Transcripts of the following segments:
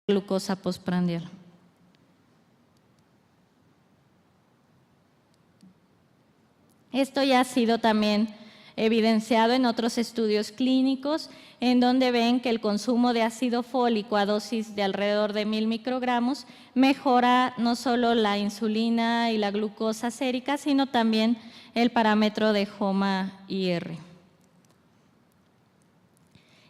glucosa postprandial. Esto ya ha sido también evidenciado en otros estudios clínicos, en donde ven que el consumo de ácido fólico a dosis de alrededor de 1000 microgramos mejora no solo la insulina y la glucosa sérica, sino también el parámetro de HOMA-IR.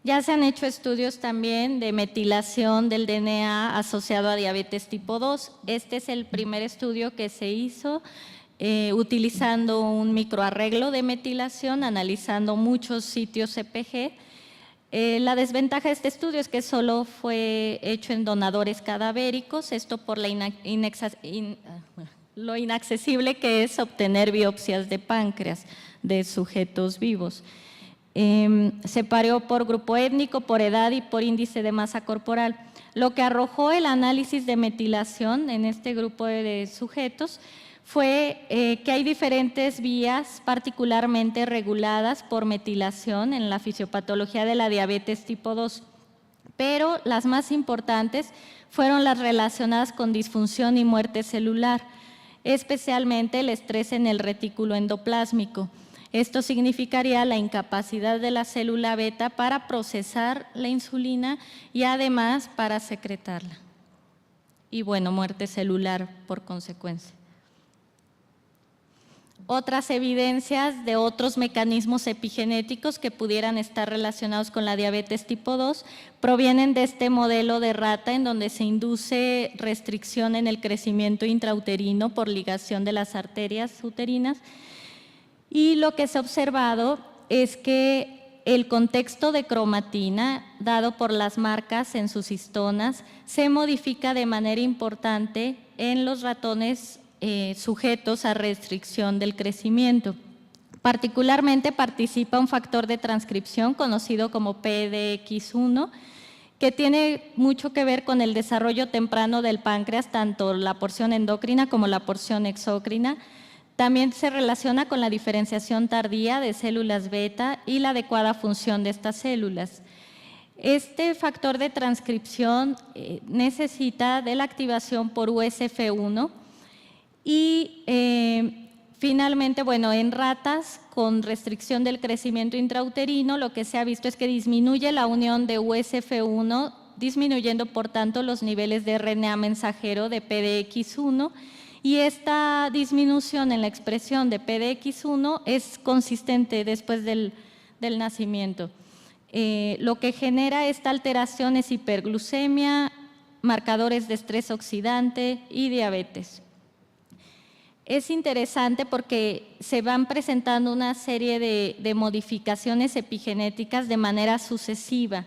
Ya se han hecho estudios también de metilación del DNA asociado a diabetes tipo 2. Este es el primer estudio que se hizo utilizando un microarreglo de metilación, analizando muchos sitios CpG. La desventaja de este estudio es que solo fue hecho en donadores cadavéricos, esto por lo inaccesible que es obtener biopsias de páncreas de sujetos vivos. Separó por grupo étnico, por edad y por índice de masa corporal. Lo que arrojó el análisis de metilación en este grupo de sujetos fue que hay diferentes vías particularmente reguladas por metilación en la fisiopatología de la diabetes tipo 2, pero las más importantes fueron las relacionadas con disfunción y muerte celular, especialmente el estrés en el retículo endoplásmico. Esto significaría la incapacidad de la célula beta para procesar la insulina y además para secretarla. Y bueno, muerte celular por consecuencia. Otras evidencias de otros mecanismos epigenéticos que pudieran estar relacionados con la diabetes tipo 2 provienen de este modelo de rata en donde se induce restricción en el crecimiento intrauterino por ligación de las arterias uterinas. Y lo que se ha observado es que el contexto de cromatina, dado por las marcas en sus histonas, se modifica de manera importante en los ratones sujetos a restricción del crecimiento. Particularmente participa un factor de transcripción conocido como PDX1, que tiene mucho que ver con el desarrollo temprano del páncreas, tanto la porción endocrina como la porción exócrina. También se relaciona con la diferenciación tardía de células beta y la adecuada función de estas células. Este factor de transcripción necesita de la activación por USF1 y finalmente, bueno, en ratas con restricción del crecimiento intrauterino, lo que se ha visto es que disminuye la unión de USF1, disminuyendo por tanto los niveles de RNA mensajero de PDX1, y esta disminución en la expresión de PDX1 es consistente después del nacimiento. Lo que genera esta alteración es hiperglucemia, marcadores de estrés oxidante y diabetes. Es interesante porque se van presentando una serie de modificaciones epigenéticas de manera sucesiva.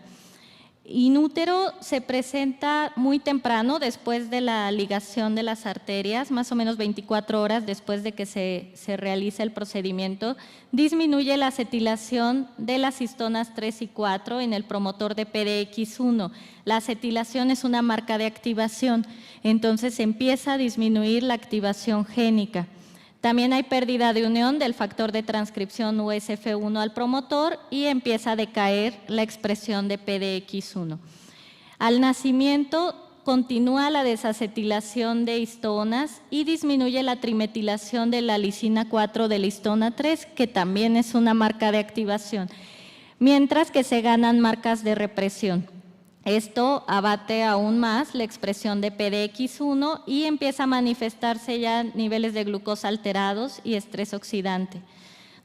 In útero se presenta muy temprano después de la ligación de las arterias, más o menos 24 horas después de que se realiza el procedimiento. Disminuye la acetilación de las histonas 3 y 4 en el promotor de PDX1. La acetilación es una marca de activación, entonces empieza a disminuir la activación génica. También hay pérdida de unión del factor de transcripción USF1 al promotor y empieza a decaer la expresión de PDX1. Al nacimiento continúa la desacetilación de histonas y disminuye la trimetilación de la lisina 4 de la histona 3, que también es una marca de activación, mientras que se ganan marcas de represión. Esto abate aún más la expresión de PDX1 y empieza a manifestarse ya niveles de glucosa alterados y estrés oxidante.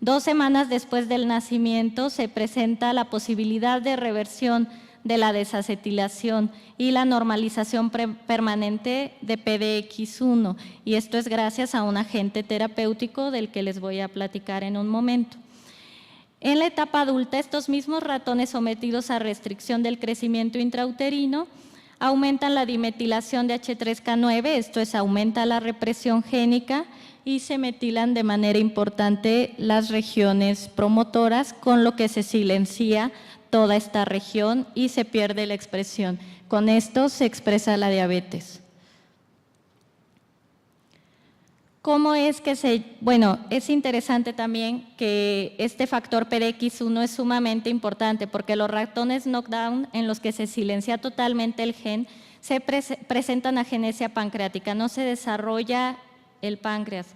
2 semanas después del nacimiento se presenta la posibilidad de reversión de la desacetilación y la normalización permanente de PDX1, y esto es gracias a un agente terapéutico del que les voy a platicar en un momento. En la etapa adulta, estos mismos ratones sometidos a restricción del crecimiento intrauterino aumentan la dimetilación de H3K9, esto es, aumenta la represión génica y se metilan de manera importante las regiones promotoras, con lo que se silencia toda esta región y se pierde la expresión. Con esto se expresa la diabetes. ¿Cómo es que bueno, es interesante también que este factor PDX1 es sumamente importante porque los ratones knockdown en los que se silencia totalmente el gen se presentan agenesia pancreática, no se desarrolla el páncreas.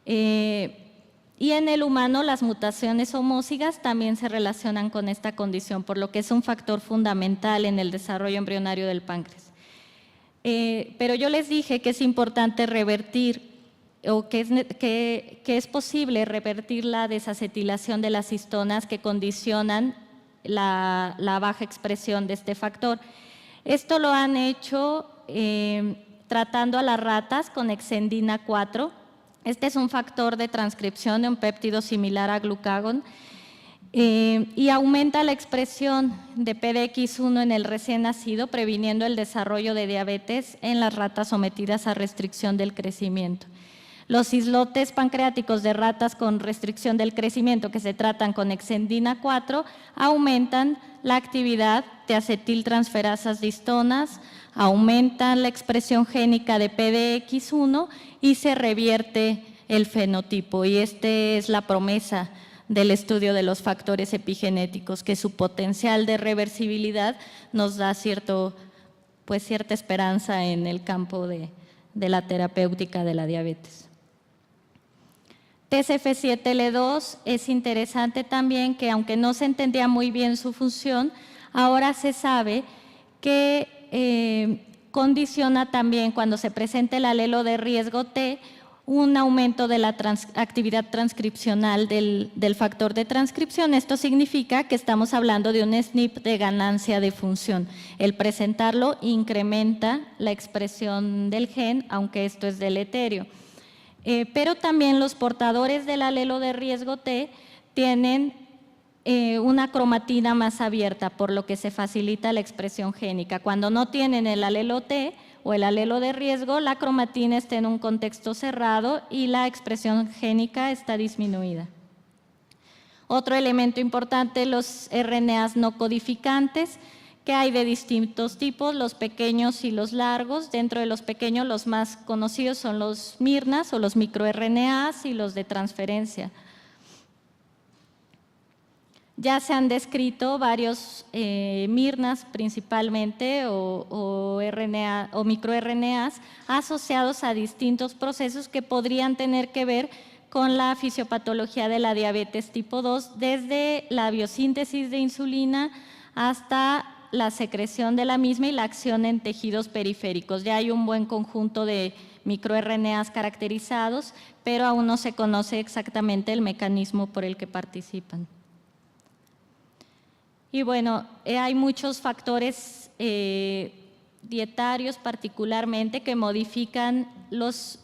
Y en el humano las mutaciones homózigas también se relacionan con esta condición, por lo que es un factor fundamental en el desarrollo embrionario del páncreas. Pero yo les dije que es importante revertir o que es posible revertir la desacetilación de las histonas que condicionan la baja expresión de este factor. Esto lo han hecho tratando a las ratas con exendina 4. Este es un factor de transcripción de un péptido similar a glucagón y aumenta la expresión de PDX1 en el recién nacido, previniendo el desarrollo de diabetes en las ratas sometidas a restricción del crecimiento. Los islotes pancreáticos de ratas con restricción del crecimiento que se tratan con exendina 4 aumentan la actividad de acetiltransferasas de histonas, aumentan la expresión génica de PDX1 y se revierte el fenotipo. Y esta es la promesa del estudio de los factores epigenéticos, que su potencial de reversibilidad nos da cierta esperanza en el campo de la terapéutica de la diabetes. TCF7L2 es interesante también que, aunque no se entendía muy bien su función, ahora se sabe que condiciona también cuando se presenta el alelo de riesgo T un aumento de la actividad transcripcional del factor de transcripción. Esto significa que estamos hablando de un SNP de ganancia de función. El presentarlo incrementa la expresión del gen, aunque esto es deleterio. Pero también los portadores del alelo de riesgo T tienen una cromatina más abierta, por lo que se facilita la expresión génica. Cuando no tienen el alelo T o el alelo de riesgo, la cromatina está en un contexto cerrado y la expresión génica está disminuida. Otro elemento importante, los RNAs no codificantes, que hay de distintos tipos, los pequeños y los largos. Dentro de los pequeños, los más conocidos son los miRNAs o los microRNAs y los de transferencia. Ya se han descrito varios miRNAs principalmente o microRNAs asociados a distintos procesos que podrían tener que ver con la fisiopatología de la diabetes tipo 2, desde la biosíntesis de insulina hasta la secreción de la misma y la acción en tejidos periféricos. Ya hay un buen conjunto de microRNAs caracterizados, pero aún no se conoce exactamente el mecanismo por el que participan. Y bueno, hay muchos factores dietarios particularmente que modifican los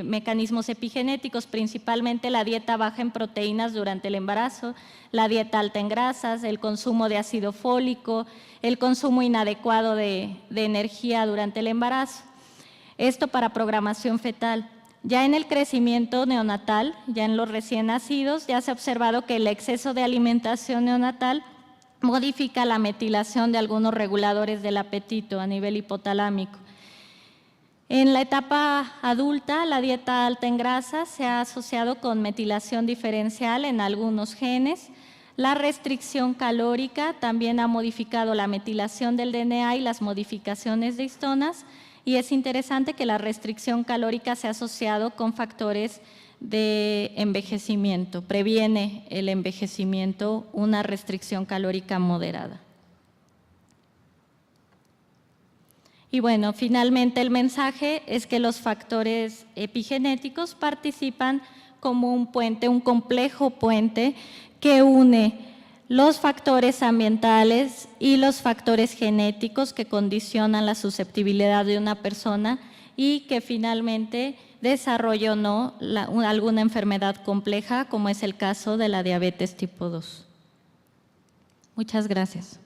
mecanismos epigenéticos, principalmente la dieta baja en proteínas durante el embarazo, la dieta alta en grasas, el consumo de ácido fólico, el consumo inadecuado de energía durante el embarazo. Esto para programación fetal. Ya en el crecimiento neonatal, ya en los recién nacidos, ya se ha observado que el exceso de alimentación neonatal modifica la metilación de algunos reguladores del apetito a nivel hipotalámico. En la etapa adulta, la dieta alta en grasas se ha asociado con metilación diferencial en algunos genes. La restricción calórica también ha modificado la metilación del DNA y las modificaciones de histonas, y es interesante que la restricción calórica se ha asociado con factores de envejecimiento, previene el envejecimiento una restricción calórica moderada. Y bueno, finalmente el mensaje es que los factores epigenéticos participan como un puente, un complejo puente que une los factores ambientales y los factores genéticos que condicionan la susceptibilidad de una persona y que finalmente desarrolla o no alguna enfermedad compleja, como es el caso de la diabetes tipo 2. Muchas gracias.